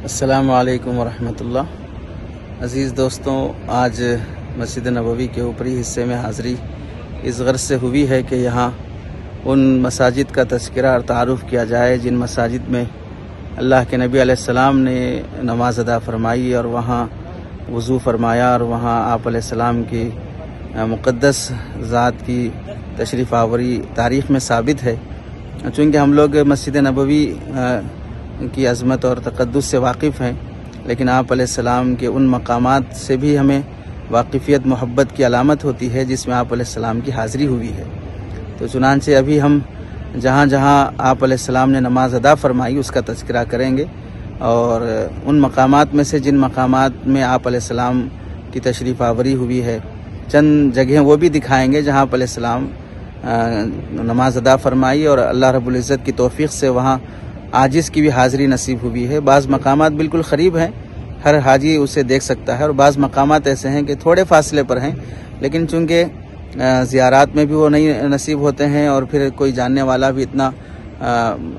السلام علیکم ورحمۃ اللہ۔ عزیز دوستوں، آج مسجد نبوی کے اوپری حصے میں حاضری اس غرض سے ہوئی ہے کہ یہاں ان مساجد کا تذکرہ اور تعارف کیا جائے جن مساجد میں اللہ کے نبی علیہ السلام نے نماز ادا فرمائی اور وہاں وضو فرمایا اور وہاں آپ علیہ السلام کی مقدس ذات کی تشریف آوری تاریخ میں ثابت ہے۔ چونکہ ہم لوگ مسجد نبوی کی عظمت اور تقدس سے واقف ہیں، لیکن آپ علیہ السلام کے ان مقامات سے بھی ہمیں واقفیت محبت کی علامت ہوتی ہے جس میں آپ علیہ السلام کی حاضری ہوئی ہے۔ تو چنانچہ ابھی ہم جہاں جہاں آپ علیہ السلام نے نماز ادا فرمائی اس کا تذکرہ کریں گے، اور ان مقامات میں سے جن مقامات میں آپ علیہ السلام کی تشریف آوری ہوئی ہے چند جگہیں وہ بھی دکھائیں گے جہاں آپ علیہ السلام نماز ادا فرمائی اور اللہ رب العزت کی توفیق سے وہاں عاجز کی بھی حاضری نصیب ہوئی ہے۔ بعض مقامات بالکل قریب ہیں، ہر حاجی اسے دیکھ سکتا ہے، اور بعض مقامات ایسے ہیں کہ تھوڑے فاصلے پر ہیں، لیکن چونکہ زیارات میں بھی وہ نہیں نصیب ہوتے ہیں اور پھر کوئی جاننے والا بھی اتنا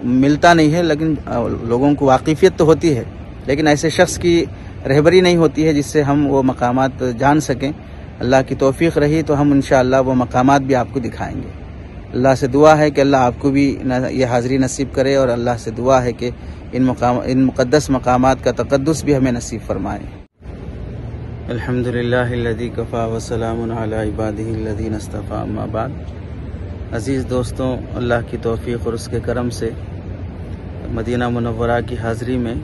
ملتا نہیں ہے، لیکن لوگوں کو واقفیت تو ہوتی ہے، لیکن ایسے شخص کی رہبری نہیں ہوتی ہے جس سے ہم وہ مقامات جان سکیں۔ اللہ کی توفیق رہی تو ہم انشاءاللہ وہ مقامات بھی آپ کو دکھائیں گے۔ اللہ سے دعا ہے کہ اللہ آپ کو بھی یہ حاضری نصیب کرے، اور اللہ سے دعا ہے کہ ان مقدس مقامات کا تقدس بھی ہمیں نصیب فرمائے۔ الحمدللہ الذی کفا وسلام علی عبادہ الذین اصطفی، اما بعد۔ عزیز دوستوں، اللہ کی توفیق اور اس کے کرم سے مدینہ منورہ کی حاضری میں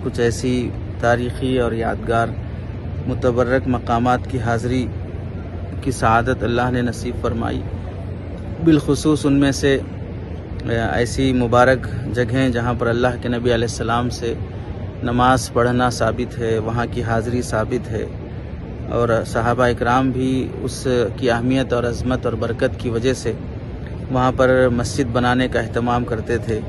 کچھ ایسی تاریخی اور یادگار متبرک مقامات کی حاضری کی سعادت اللہ نے نصیب فرمائی۔ بالخصوص ان میں سے ایسی مبارک جگہیں جہاں پر اللہ کے نبی علیہ السلام سے نماز پڑھنا ثابت ہے، وہاں کی حاضری ثابت ہے، اور صحابہ اکرام بھی اس کی اہمیت اور عظمت اور برکت کی وجہ سے وہاں پر مسجد بنانے کا اہتمام کرتے تھے،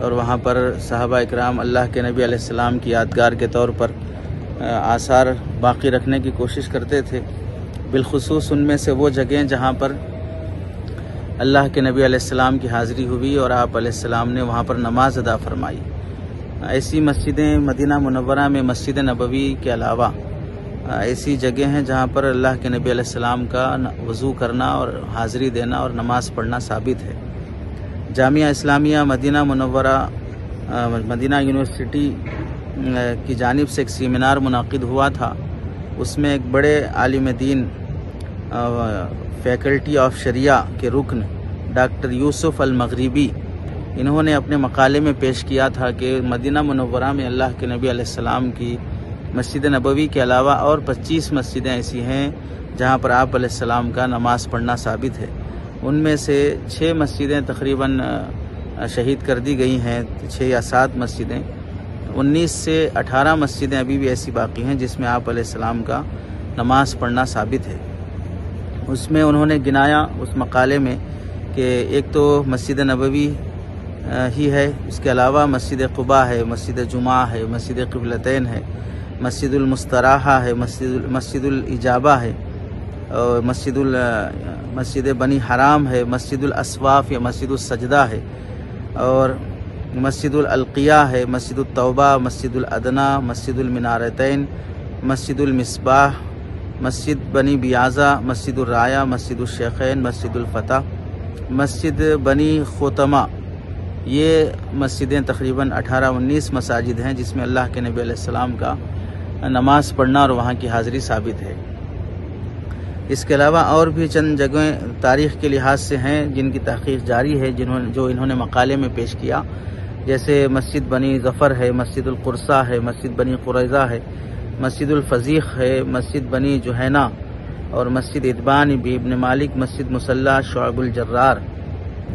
اور وہاں پر صحابہ اکرام اللہ کے نبی علیہ السلام کی یادگار کے طور پر آثار باقی رکھنے کی کوشش کرتے تھے۔ بالخصوص ان میں سے وہ جگہیں جہاں پر اللہ کے نبی علیہ السلام کی حاضری ہوئی اور آپ علیہ السلام نے وہاں پر نماز ادا فرمائی، ایسی مسجدیں مدینہ منورہ میں مسجد نبوی کے علاوہ ایسی جگہیں ہیں جہاں پر اللہ کے نبی علیہ السلام کا وضو کرنا اور حاضری دینا اور نماز پڑھنا ثابت ہے۔ جامعہ اسلامیہ مدینہ منورہ مدینہ یونیورسٹی کی جانب سے ایک سیمینار منعقد ہوا تھا، اس میں ایک بڑے عالم دین فیکلٹی آف شریعہ کے رکن ڈاکٹر یوسف المغربی، انہوں نے اپنے مقالے میں پیش کیا تھا کہ مدینہ منورہ میں اللہ کے نبی علیہ السلام کی مسجد نبوی کے علاوہ اور 25 مسجدیں ایسی ہیں جہاں پر آپ علیہ السلام کا نماز پڑھنا ثابت ہے۔ ان میں سے 6 مسجدیں تقریباً شہید کر دی گئی ہیں، 6 یا 7 مسجدیں، 19 سے 18 مسجدیں ابھی بھی ایسی باقی ہیں جس میں آپ علیہ السلام کا نماز پڑھنا ثابت ہے۔ اس میں انہوں نے گنایا اس مقالے میں کہ ایک تو مسجد نبوی ہی ہے، اس کے علاوہ مسجد قباء ہے، مسجد جمعہ ہے، مسجد قبلتین ہے، مسجد المستراحہ ہے، مسجد الاجابہ ہے، اور مسجد بنی حرام ہے، مسجد الاسواف یا مسجد السجدہ ہے، اور مسجد الالقیہ ہے، مسجد التوبہ، مسجد الادنا، مسجد المنارتین، مسجد المصباح، مسجد بنی بیازہ، مسجد الرایا، مسجد الشیخین، مسجد الفتح، مسجد بنی خوتمہ۔ یہ مسجدیں تقریباً 18-19 مساجد ہیں جس میں اللہ کے نبی علیہ السلام کا نماز پڑھنا اور وہاں کی حاضری ثابت ہے۔ اس کے علاوہ اور بھی چند جگہیں تاریخ کے لحاظ سے ہیں جن کی تحقیق جاری ہے، جو انہوں نے مقالے میں پیش کیا، جیسے مسجد بنی ظفر ہے، مسجد القرصہ ہے، مسجد بنی قریظہ ہے، مسجد الفضیق ہے، مسجد بنی جوہینہ، اور مسجد ادبان ابن مالک، مسجد مصلی شعب الجرار۔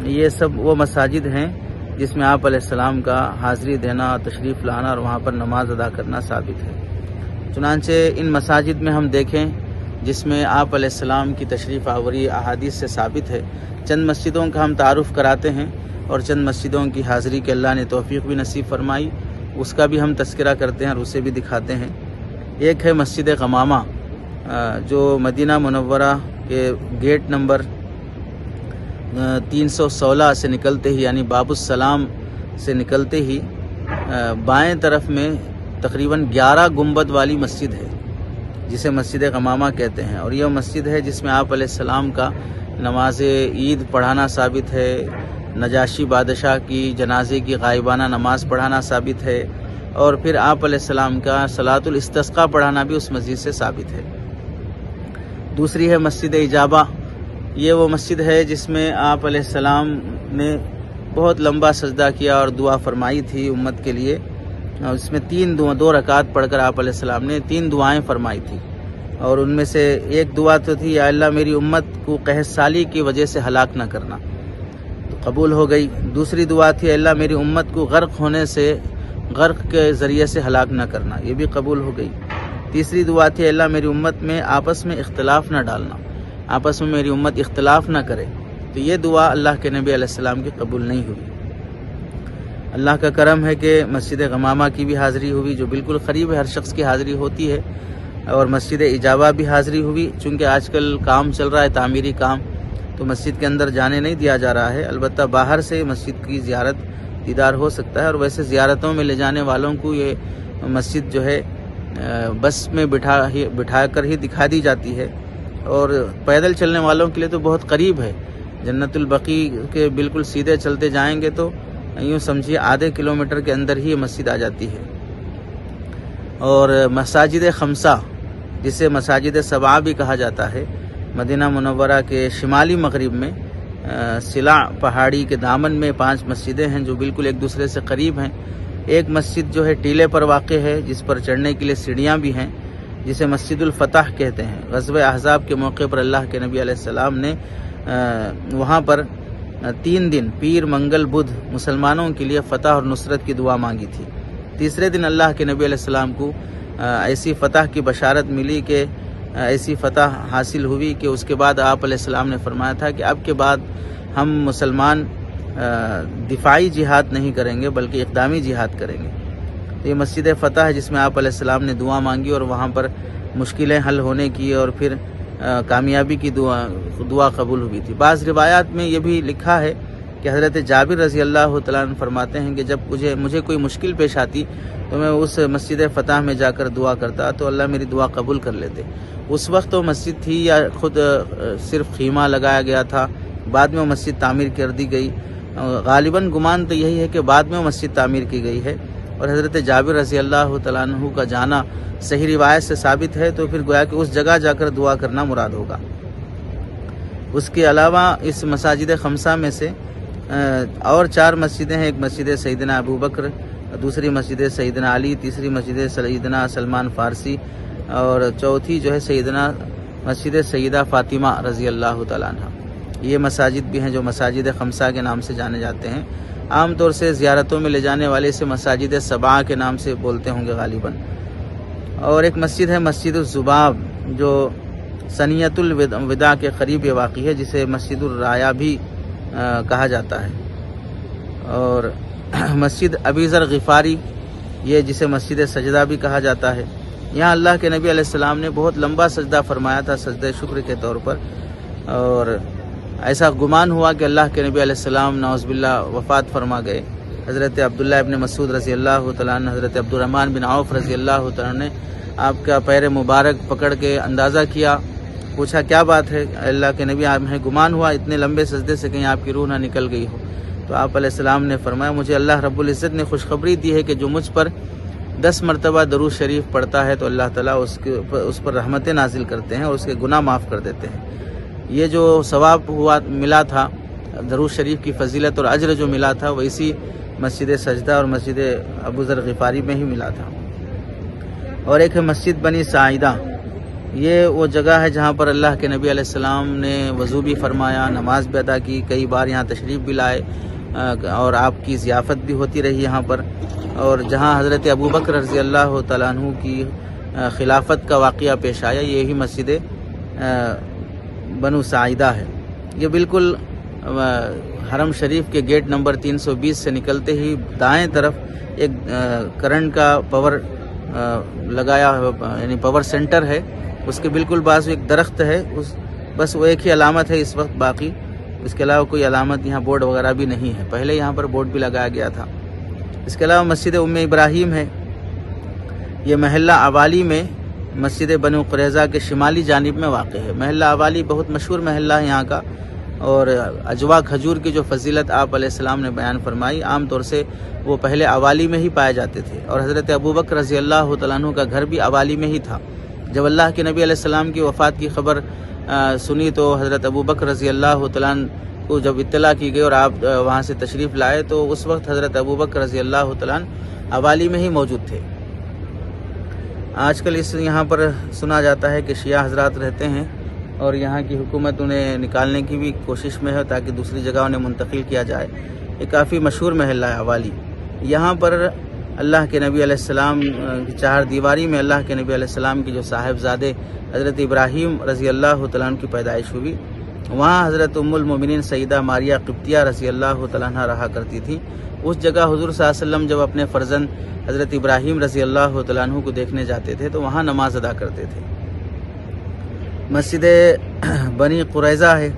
یہ سب وہ مساجد ہیں جس میں آپ علیہ السلام کا حاضری دینا، تشریف لانا اور وہاں پر نماز ادا کرنا ثابت ہے۔ چنانچہ ان مساجد میں ہم دیکھیں جس میں آپ علیہ السلام کی تشریف آوری احادیث سے ثابت ہے، چند مسجدوں کا ہم تعارف کراتے ہیں، اور چند مسجدوں کی حاضری کے اللہ نے توفیق بھی نصیب فرمائی، اس کا بھی ہم تذکرہ کرتے ہیں اور اسے بھی دکھاتے ہیں۔ ایک ہے مسجد غمامہ، جو مدینہ منورہ کے گیٹ نمبر 316 سے نکلتے ہی، یعنی باب السلام سے نکلتے ہی بائیں طرف میں تقریباً 11 گنبد والی مسجد ہے جسے مسجد غمامہ کہتے ہیں، اور یہ مسجد ہے جس میں آپ علیہ السلام کا نماز عید پڑھانا ثابت ہے، نجاشی بادشاہ کی جنازے کی غائبانہ نماز پڑھانا ثابت ہے، اور پھر آپ علیہ السلام کا صلاۃ الاستسقاء پڑھانا بھی اس مسجد سے ثابت ہے۔ دوسری ہے مسجد اجابہ، یہ وہ مسجد ہے جس میں آپ علیہ السلام نے بہت لمبا سجدہ کیا اور دعا فرمائی تھی امت کے لیے، اور اس میں 2 رکعت پڑھ کر آپ علیہ السلام نے 3 دعائیں فرمائی تھی، اور ان میں سے ایک دعا تو تھی، یا اللہ میری امت کو قحط سالی کی وجہ سے ہلاک نہ کرنا، تو قبول ہو گئی۔ دوسری دعا تھی، اللہ میری امت کو غرق کے ذریعے سے ہلاک نہ کرنا، یہ بھی قبول ہو گئی۔ تیسری دعا تھی، اللہ میری امت میں آپس میں اختلاف نہ ڈالنا، آپس میں میری امت اختلاف نہ کرے، تو یہ دعا اللہ کے نبی علیہ السلام کی قبول نہیں ہوئی۔ اللہ کا کرم ہے کہ مسجد غمامہ کی بھی حاضری ہوئی، جو بالکل قریب ہے، ہر شخص کی حاضری ہوتی ہے، اور مسجد اجابہ بھی حاضری ہوئی۔ چونکہ آج کل کام چل رہا ہے، تعمیری کام، تو مسجد کے اندر جانے نہیں دیا جا رہا ہے، البتہ باہر سے مسجد کی زیارت دیدار ہو سکتا ہے، اور ویسے زیارتوں میں لے جانے والوں کو یہ مسجد جو ہے بس میں بٹھا کر ہی دکھا دی جاتی ہے، اور پیدل چلنے والوں کے لیے تو بہت قریب ہے، جنت البقیع کے بالکل سیدھے چلتے جائیں گے تو یوں سمجھیے آدھے کلومیٹر کے اندر ہی مسجد آ جاتی ہے۔ اور مساجد خمسہ، جسے مساجد سبعہ بھی کہا جاتا ہے، مدینہ منورہ کے شمالی مغرب میں سلا پہاڑی کے دامن میں 5 مسجدیں ہیں جو بالکل ایک دوسرے سے قریب ہیں۔ ایک مسجد جو ہے ٹیلے پر واقع ہے، جس پر چڑھنے کے لیے سیڑھیاں بھی ہیں، جسے مسجد الفتح کہتے ہیں۔ غزوہ احزاب کے موقع پر اللہ کے نبی علیہ السلام نے وہاں پر 3 دن پیر منگل بدھ مسلمانوں کے لیے فتح اور نصرت کی دعا مانگی تھی۔ تیسرے دن اللہ کے نبی علیہ السلام کو ایسی فتح کی بشارت ملی کہ ایسی فتح حاصل ہوئی کہ اس کے بعد آپ علیہ السلام نے فرمایا تھا کہ اب کے بعد ہم مسلمان دفاعی جہاد نہیں کریں گے بلکہ اقدامی جہاد کریں گے۔ یہ مسجد فتح ہے جس میں آپ علیہ السلام نے دعا مانگی اور وہاں پر مشکلیں حل ہونے کی اور پھر کامیابی کی دعا قبول ہوئی تھی۔ بعض روایات میں یہ بھی لکھا ہے کہ حضرت جابر رضی اللہ تعالیٰ عنہ فرماتے ہیں کہ جب مجھے کوئی مشکل پیش آتی تو میں اس مسجد فتح میں جا کر دعا کرتا تو اللہ میری دعا قبول کر لیتے۔ اس وقت وہ مسجد تھی یا خود صرف خیمہ لگایا گیا تھا، بعد میں وہ مسجد تعمیر کر دی گئی؟ غالباً گمان تو یہی ہے کہ بعد میں وہ مسجد تعمیر کی گئی ہے، اور حضرت جابر رضی اللہ تعالیٰ عنہ کا جانا صحیح روایت سے ثابت ہے، تو پھر گویا کہ اس جگہ جا کر دعا کرنا مراد ہوگا۔ اس کے علاوہ اس مساجد خمسہ میں سے اور 4 مسجدیں ہیں۔ ایک مسجد سیدنا ابو بکر، دوسری مسجد سیدنا علی، تیسری مسجد سیدنا سلمان فارسی، اور چوتھی جو ہے مسجد سیدہ فاطمہ رضی اللہ تعالیٰ عنہ۔ یہ مساجد بھی ہیں جو مساجد خمسہ کے نام سے جانے جاتے ہیں۔ عام طور سے زیارتوں میں لے جانے والے اسے مساجد سبعہ کے نام سے بولتے ہوں گے غالباً۔ اور ایک مسجد ہے مسجد الزباب جو سنیت الوداع کے قریب واقع ہے، جسے مسجد الرایا بھی کہا جاتا ہے۔ اور مسجد ابی ذر غفاری، یہ جسے مسجد سجدہ بھی کہا جاتا ہے، یہاں اللہ کے نبی علیہ السلام نے بہت لمبا سجدہ فرمایا تھا سجدہ شکر کے طور پر، اور ایسا گمان ہوا کہ اللہ کے نبی علیہ السلام نعوذ باللہ وفات فرما گئے۔ حضرت عبداللہ ابن مسعود رضی اللہ تعالیٰ عنہ، حضرت عبد الرحمن بن عوف رضی اللہ تعالیٰ عنہ نے آپ کا پیر مبارک پکڑ کے اندازہ کیا، پوچھا کیا بات ہے اللہ کے نبی، ہمیں گمان ہوا اتنے لمبے سجدے سے کہیں آپ کی روح نہ نکل گئی ہو۔ تو آپ علیہ السلام نے فرمایا مجھے اللہ رب العزت نے خوشخبری دی ہے کہ جو مجھ پر 10 مرتبہ درود شریف پڑھتا ہے تو اللہ تعالیٰ اس پر رحمتیں نازل کرتے ہیں اور اس کے گناہ معاف کر دیتے ہیں۔ یہ جو ثواب ملا تھا، درود شریف کی فضیلت اور اجر جو ملا تھا، وہ اسی مسجد سجدہ اور مسجد ابو ذر غفاری میں ہی ملا تھا۔ اور ایک ہے مسجد بنی ساعدہ، یہ وہ جگہ ہے جہاں پر اللہ کے نبی علیہ السلام نے وضو بھی فرمایا، نماز بھی ادا کی، کئی بار یہاں تشریف بھی لائے اور آپ کی ضیافت بھی ہوتی رہی یہاں پر، اور جہاں حضرت ابو بکر رضی اللہ تعالیٰ عنہ کی خلافت کا واقعہ پیش آیا، یہی مسجد بنو ساعدہ ہے۔ یہ بالکل حرم شریف کے گیٹ نمبر 320 سے نکلتے ہی دائیں طرف ایک کرنٹ کا پاور لگایا یعنی پاور سینٹر ہے، اس کے بالکل باز ایک درخت ہے، بس وہ ایک ہی علامت ہے اس وقت، باقی اس کے علاوہ کوئی علامت یہاں بورڈ وغیرہ بھی نہیں ہے، پہلے یہاں پر بورڈ بھی لگایا گیا تھا۔ اس کے علاوہ مسجد ام ابراہیم ہے، یہ محلہ عوالی میں مسجد بنو قریظہ کے شمالی جانب میں واقع ہے۔ محلہ عوالی بہت مشہور محلہ ہے یہاں کا، اور اجوا کھجور کی جو فضیلت آپ علیہ السلام نے بیان فرمائی، عام طور سے وہ پہلے عوالی میں ہی پائے جاتے تھے، اور حضرت ابوبکر رضی اللہ تعالیٰ عنہ کا گھر بھی عوالی میں ہی تھا۔ جب اللہ کے نبی علیہ السلام کی وفات کی خبر سنی تو حضرت ابوبکر رضی اللہ تعالیٰ عنہ کو جب اطلاع کی گئی اور آپ وہاں سے تشریف لائے تو اس وقت حضرت ابوبکر رضی اللہ تعالیٰ عنہ عوالی میں ہی موجود تھے۔ آج کل یہاں پر سنا جاتا ہے کہ شیعہ حضرات رہتے ہیں اور یہاں کی حکومت انہیں نکالنے کی بھی کوشش میں ہے تاکہ دوسری جگہ انہیں منتقل کیا جائے۔ یہ کافی مشہور محلہ ہے عوالی۔ یہاں پر اللہ کے نبی علیہ السلام کی چہار دیواری میں اللہ کے نبی علیہ السلام کی جو صاحبزادے حضرت ابراہیم رضی اللہ تعالیٰ عنہ کی پیدائش ہوئی، وہاں حضرت ام المومنین سیدہ ماریہ قبطیہ رضی اللہ تعالیٰ عنہ رہا کرتی تھی۔ اس جگہ حضور صلی اللہ علیہ وسلم جب اپنے فرزند حضرت ابراہیم رضی اللہ تعالیٰ عنہ کو دیکھنے جاتے تھے تو وہاں نماز ادا کرتے تھے۔ مسجد بنی قریظہ ہے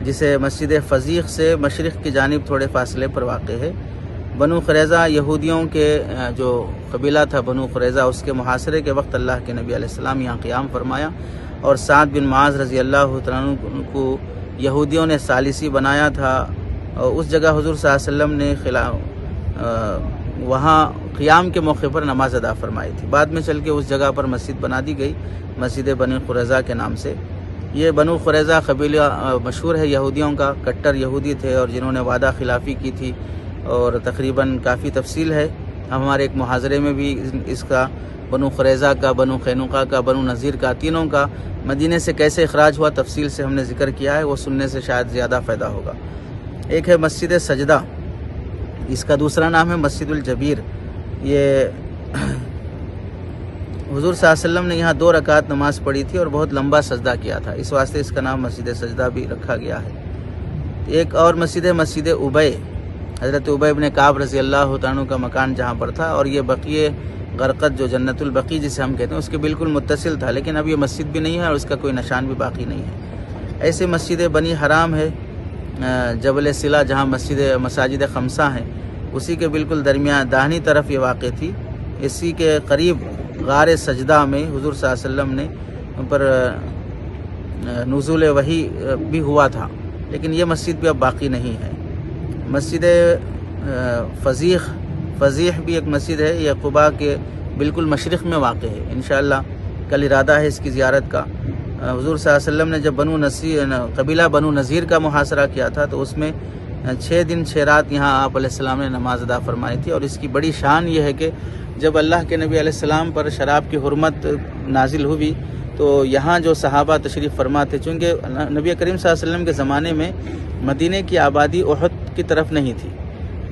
جسے مسجد فضیق سے مشرق کی جانب تھوڑے فاصلے پر واقع ہے۔ بنو قریظہ یہودیوں کے جو قبیلہ تھا بنو قریظہ، اس کے محاصرے کے وقت اللہ کے نبی علیہ السلام یہاں قیام فرمایا، اور سعد بن معاذ رضی اللہ تعالیٰ عنہ کو یہودیوں نے ثالثی بنایا تھا، اور اس جگہ حضور صلی اللہ علیہ وسلم نے وہاں قیام کے موقع پر نماز ادا فرمائی تھی۔ بعد میں چل کے اس جگہ پر مسجد بنا دی گئی مسجد بنی قریظہ کے نام سے۔ یہ بنو قریظہ قبیلہ مشہور ہے یہودیوں کا، کٹر یہودی تھے اور جنہوں نے وعدہ خلافی کی تھی، اور تقریباً کافی تفصیل ہے ہمارے ایک محاضرے میں بھی اس کا، بنو قریظہ کا، بنو قینقاع کا، بنو نذیر کا، تینوں کا مدینے سے کیسے اخراج ہوا تفصیل سے ہم نے ذکر کیا ہے، وہ سننے سے شاید زیادہ فائدہ ہوگا۔ ایک ہے مسجد سجدہ، اس کا دوسرا نام ہے مسجد الجبیر۔ یہ حضور صلی اللہ علیہ وسلم نے یہاں 2 رکعت نماز پڑھی تھی اور بہت لمبا سجدہ کیا تھا، اس واسطے اس کا نام مسجد سجدہ بھی رکھا گیا ہے۔ ایک اور مسجد ہے مسجد ابی، حضرت ابی ابن کعب رضی اللہ عنہ کا مکان جہاں پر تھا، اور یہ بقیع غرقد جو جنت البقیع جسے ہم کہتے ہیں اس کے بالکل متصل تھا، لیکن اب یہ مسجد بھی نہیں ہے اور اس کا کوئی نشان بھی باقی نہیں ہے۔ ایسے مسجد بنی حرام ہے جبل صلہ، جہاں مساجد خمسہ ہیں، اسی کے بالکل درمیان داہنی طرف یہ واقع تھی۔ اسی کے قریب غار سجدہ میں حضور صلی اللہ علیہ وسلم نے پر نزول وحی بھی ہوا تھا، لیکن یہ مسجد بھی اب باقی نہیں ہے۔ مسجد فضیح بھی ایک مسجد ہے، یہ قباء کے بالکل مشرق میں واقع ہے۔ انشاءاللہ کل ارادہ ہے اس کی زیارت کا۔ حضور صلی اللہ علیہ وسلم نے جب قبیلہ بنو نذیر کا محاصرہ کیا تھا تو اس میں 6 دن 6 رات یہاں آپ علیہ السلام نے نماز ادا فرمائی تھی، اور اس کی بڑی شان یہ ہے کہ جب اللہ کے نبی علیہ السلام پر شراب کی حرمت نازل ہوئی تو یہاں جو صحابہ تشریف فرما تھے، چونکہ نبی کریم صلی اللہ علیہ وسلم کے زمانے میں مدینہ کی آبادی احد کی طرف نہیں تھی،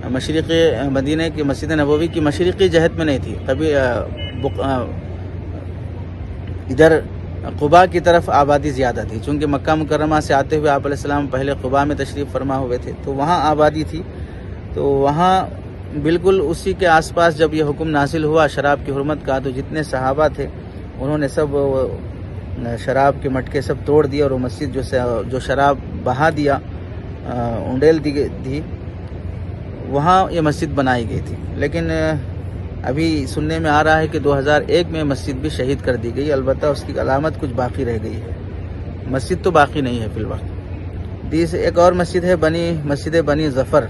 مشرقی مدینہ کی مسجد نبوی کی مشرقی جہت میں نہیں تھی، کبھی ادھر قباء کی طرف آبادی زیادہ تھی، چونکہ مکہ مکرمہ سے آتے ہوئے آپ علیہ السلام پہلے قباء میں تشریف فرما ہوئے تھے تو وہاں آبادی تھی، تو وہاں بالکل اسی کے آس پاس جب یہ حکم نازل ہوا شراب کی حرمت کا تو جتنے صحابہ تھے انہوں نے سب شراب کے مٹکے سب توڑ دیا، اور وہ مسجد جو شراب بہا دیا انڈیل دی وہاں یہ مسجد بنائی گئی تھی۔ لیکن ابھی سننے میں آ رہا ہے کہ 2001 میں مسجد بھی شہید کر دی گئی، البتہ اس کی علامت کچھ باقی رہ گئی ہے، مسجد تو باقی نہیں ہے فی الوقت۔ ایک اور مسجد ہے مسجد بنی ظفر،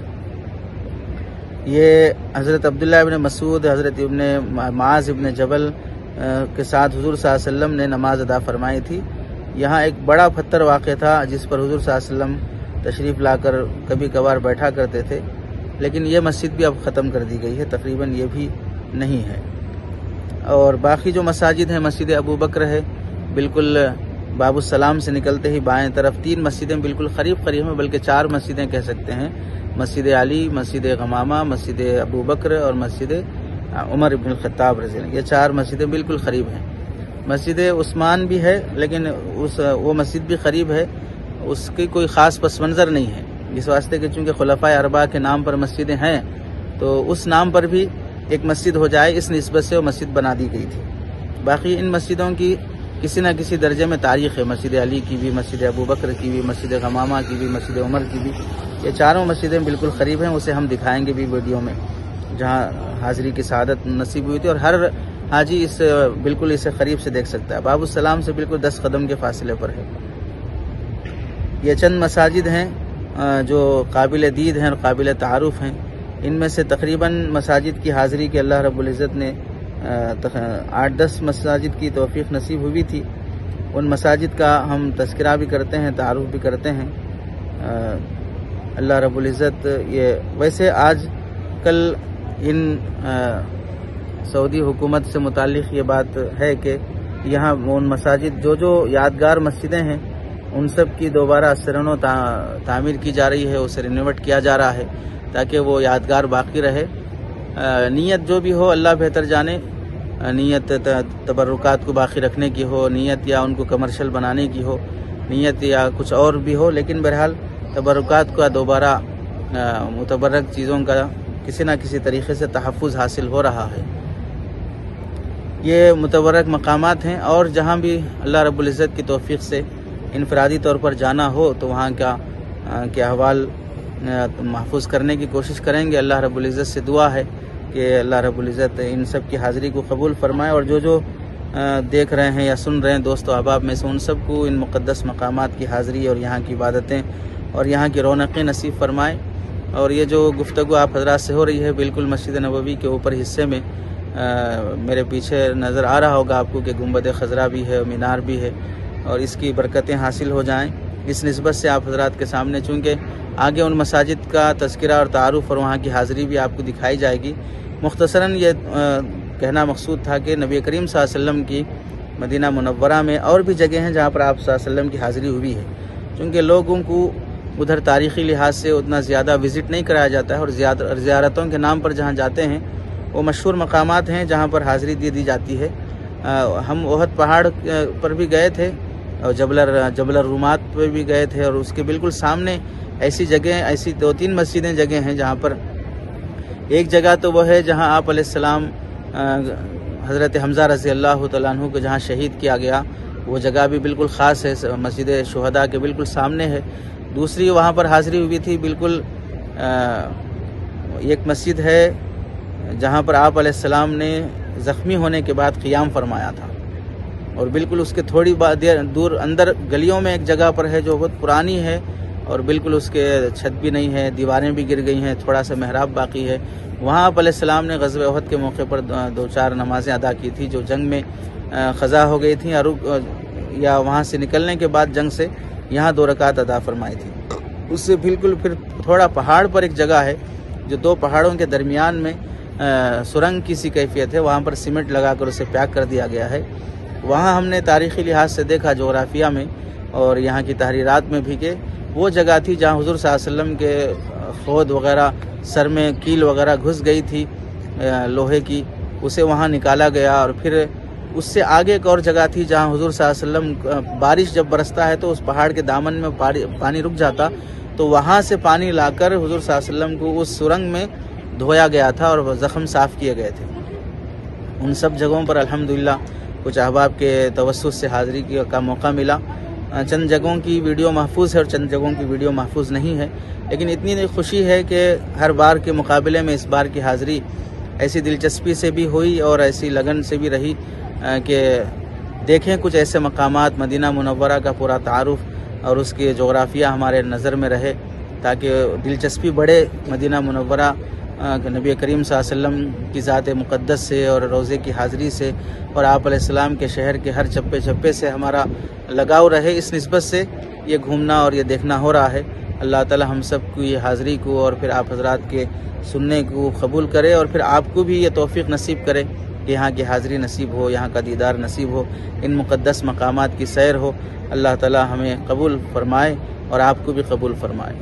یہ حضرت عبداللہ ابن مسعود، حضرت ابن معاذ ابن جبل کے ساتھ حضور صلی اللہ علیہ وسلم نے نماز ادا فرمائی تھی۔ یہاں ایک بڑا پتھر واقع تھا جس پر حضور صلی اللہ علیہ وسلم تشریف لا کر کبھی کبھار بیٹھا کرتے تھے، لیکن یہ مسجد بھی اب ختم کر دی گئی ہے، تقریباً یہ بھی نہیں ہے۔ اور باقی جو مساجد ہیں، مسجد ابو بکر ہے بالکل باب السلام سے نکلتے ہی بائیں طرف، 3 مسجدیں بالکل قریب ہیں، بلکہ 4 مسجدیں کہہ سکتے ہیں، مسجد علی، مسجد غمامہ، مسجد ابو بکر اور مسجد عمر ابن الخطاب رضی اللہ عنہ، یہ 4 مسجدیں بالکل قریب ہیں۔ مسجد عثمان بھی ہے لیکن وہ مسجد بھی قریب ہے، اس کی کوئی خاص پس منظر نہیں ہے، اس واسطے کہ چونکہ خلفائے اربعہ کے نام پر مسجدیں ہیں تو اس نام پر بھی ایک مسجد ہو جائے، اس نسبت سے وہ مسجد بنا دی گئی تھی۔ باقی ان مسجدوں کی کسی نہ کسی درجے میں تاریخ ہے، مسجد علی کی بھی، مسجد ابو بکر کی بھی، مسجد غمامہ کی بھی، مسجد عمر کی بھی، یہ 4 مسجدیں بالکل قریب ہیں، اسے ہم دکھائیں گے بھی ویڈیو میں، جہاں حاضری کی سعادت نصیب ہوئی تھی، اور ہر ہاں جی، بالکل اسے قریب سے دیکھ سکتا ہے، باب السلام سے بالکل 10 قدم کے فاصلے پر ہے۔ یہ چند مساجد ہیں جو قابل دید ہیں اور قابل تعارف ہیں۔ ان میں سے تقریباً مساجد کی حاضری کے اللہ رب العزت نے 8-10 مساجد کی توفیق نصیب ہوئی تھی۔ ان مساجد کا ہم تذکرہ بھی کرتے ہیں، تعارف بھی کرتے ہیں۔ اللہ رب العزت یہ ویسے آج کل ان سعودی حکومت سے متعلق یہ بات ہے کہ یہاں ان مساجد جو یادگار مسجدیں ہیں ان سب کی دوبارہ سرنو تعمیر کی جا رہی ہے، اسے رینوویٹ کیا جا رہا ہے تاکہ وہ یادگار باقی رہے۔ نیت جو بھی ہو اللہ بہتر جانے، نیت تبرکات کو باقی رکھنے کی ہو، نیت یا ان کو کمرشل بنانے کی ہو، نیت یا کچھ اور بھی ہو، لیکن بہرحال تبرکات کا دوبارہ متبرک چیزوں کا کسی نہ کسی طریقے سے تحفظ حاصل ہو رہا ہے۔ یہ متبرک مقامات ہیں، اور جہاں بھی اللہ رب العزت کی توفیق سے انفرادی طور پر جانا ہو تو وہاں کے احوال محفوظ کرنے کی کوشش کریں گے۔ اللہ رب العزت سے دعا ہے کہ اللہ رب العزت ان سب کی حاضری کو قبول فرمائے، اور جو دیکھ رہے ہیں یا سن رہے ہیں دوست و احباب میں سے ان سب کو ان مقدس مقامات کی حاضری اور یہاں کی عبادتیں اور یہاں کی رونقیں نصیب فرمائے۔ اور یہ جو گفتگو آپ حضرات سے ہو رہی ہے بالکل مسجد نبوی کے اوپر حصے میں میرے پیچھے نظر آ رہا ہوگا آپ کو کہ گنبد خضرا بھی ہے، مینار بھی ہے، اور اس کی برکتیں حاصل ہو جائیں اس نسبت سے آپ حضرات کے سامنے، چونکہ آگے ان مساجد کا تذکرہ اور تعارف اور وہاں کی حاضری بھی آپ کو دکھائی جائے گی۔ مختصراً یہ کہنا مقصود تھا کہ نبی کریم صلی اللہ علیہ وسلم کی مدینہ منورہ میں اور بھی جگہ ہیں جہاں پر آپ صلی اللہ علیہ وسلم کی حاضری ہوئی ہے، چونکہ لوگوں کو ادھر تاریخی لحاظ سے اتنا زیادہ وزٹ نہیں کرایا جاتا ہے، اور زیارتوں کے نام پر جہاں جاتے ہیں وہ مشہور مقامات ہیں جہاں پر حاضری دی جاتی ہے۔ ہم احد پہاڑ پر بھی گئے تھے اور جبل الرومات پہ بھی گئے تھے، اور اس کے بالکل سامنے ایسی 2-3 مسجدیں جگہ ہیں جہاں پر ایک جگہ تو وہ ہے جہاں آپ علیہ السلام حضرت حمزہ رضی اللہ تعالیٰ عنہ کو جہاں شہید کیا گیا، وہ جگہ بھی بالکل خاص ہے، مسجد شہداء کے بالکل سامنے ہے۔ دوسری وہاں پر حاضری ہوئی تھی بالکل ایک مسجد ہے جہاں پر آپ علیہ السلام نے زخمی ہونے کے بعد قیام فرمایا تھا، اور بالکل اس کے تھوڑی دور اندر گلیوں میں ایک جگہ پر ہے جو بہت پرانی ہے، اور بالکل اس کے چھت بھی نہیں ہے، دیواریں بھی گر گئی ہیں، تھوڑا سا محراب باقی ہے۔ وہاں آپ علیہ السلام نے غزوہ احد کے موقع پر 2-4 نمازیں ادا کی تھی جو جنگ میں قضا ہو گئی تھیں، یا وہاں سے نکلنے کے بعد جنگ سے یہاں 2 رکعت ادا فرمائی تھی۔ اس سے بالکل پھر تھوڑا پہاڑ پر ایک جگہ ہے جو 2 پہاڑوں کے درمیان میں سرنگ کی سی کیفیت ہے، وہاں پر سیمنٹ لگا کر اسے پیک کر دیا گیا ہے۔ وہاں ہم نے تاریخی لحاظ سے دیکھا، جغرافیہ میں اور یہاں کی تحریرات میں بھی، کہ وہ جگہ تھی جہاں حضور صلی اللہ علیہ وسلم کے خود وغیرہ سر میں کیل وغیرہ گھس گئی تھی لوہے کی، اسے وہاں نکالا گیا، اور پھر اس سے آگے ایک اور جگہ تھی جہاں حضور صلی اللہ علیہ وسلم بارش جب برستا ہے تو اس پہاڑ کے دامن میں پانی رک جاتا، تو وہاں سے پانی لا کر حضور صلی اللہ علیہ وسلم کو اس سرنگ میں دھویا گیا تھا اور وہ زخم صاف کیے گئے تھے۔ ان سب جگہوں پر الحمدللہ کچھ احباب کے توسط سے حاضری کا موقع ملا۔ چند جگہوں کی ویڈیو محفوظ ہے اور چند جگہوں کی ویڈیو محفوظ نہیں ہے، لیکن اتنی خوشی ہے کہ ہر بار کے مقابلے میں اس بار کی حاضری ایسی دلچسپی سے بھی ہوئی اور ایسی لگن سے بھی رہی کہ دیکھیں کچھ ایسے مقامات، مدینہ منورہ کا پورا تعارف اور اس کی جغرافیہ ہمارے نظر میں رہے، تاکہ دلچسپی بڑھے مدینہ منورہ نبی کریم صلی اللہ علیہ وسلم کی ذات مقدس سے اور روضے کی حاضری سے اور آپ علیہ السلام کے شہر کے ہر چپے چپے سے ہمارا لگاؤ رہے۔ اس نسبت سے یہ گھومنا اور یہ دیکھنا ہو رہا ہے۔ اللہ تعالی ہم سب کو یہ حاضری کو اور پھر آپ حضرات کے سننے کو قبول کرے، اور پھر آپ کو بھی یہ توفیق نصیب کرے کہ یہاں کی حاضری نصیب ہو، یہاں کا دیدار نصیب ہو، ان مقدس مقامات کی سیر ہو۔ اللہ تعالی ہمیں قبول فرمائے اور آپ کو بھی قبول فرمائے۔